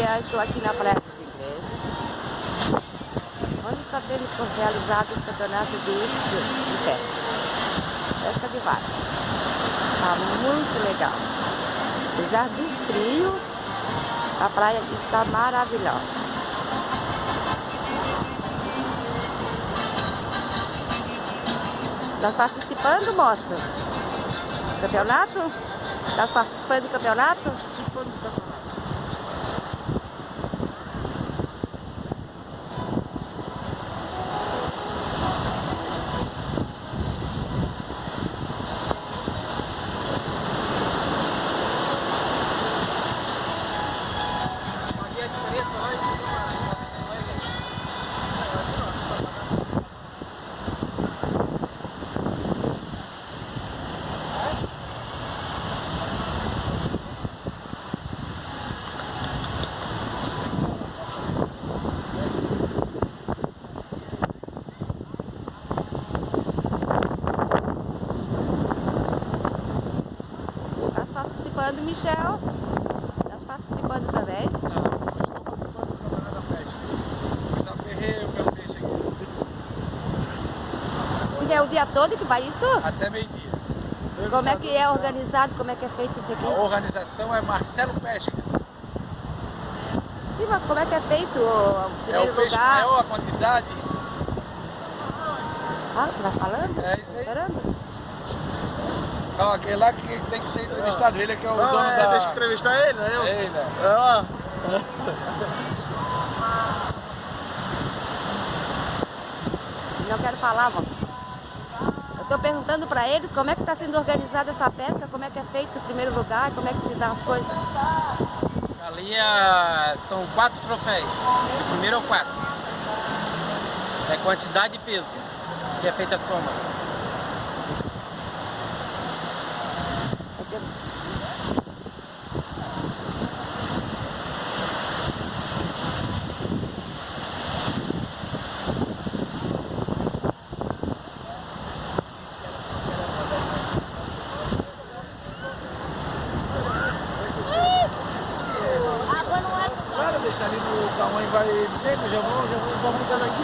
dia, estou aqui na Praia dos Ingleses, onde está sendo realizado o campeonato de pesca de vara. Está muito legal. Apesar do frio, a praia aqui está maravilhosa. Estás participando, moça? Do campeonato? Estás participando do campeonato? Participando do campeonato. Participando, Michel? Estás participando também? Não estou participando do campeonato da pesca. Eu já ferrei o meu peixe aqui. Se é o dia todo que vai isso? Até meio-dia. Como é que é organizado? Como é que é feito isso aqui? A organização é Marcelo Pesca. Sim, mas como é que é feito o É primeiro o peixe lugar? maior, a quantidade. Ah, você tá falando? É isso aí. Esperando? Não, aquele lá que tem que ser entrevistado, ele é que é o dono da... Deixa eu entrevistar ele, né? É ele, né? Não quero falar, mano. Eu estou perguntando para eles como é que está sendo organizada essa pesca, como é que é feito o primeiro lugar, como é que se dá as coisas. Ali são 4 troféus, de primeiro ao 4. É quantidade e peso, que é feita a soma. Deixa ali no tamanho, vai dentro, já vamos mudando aqui,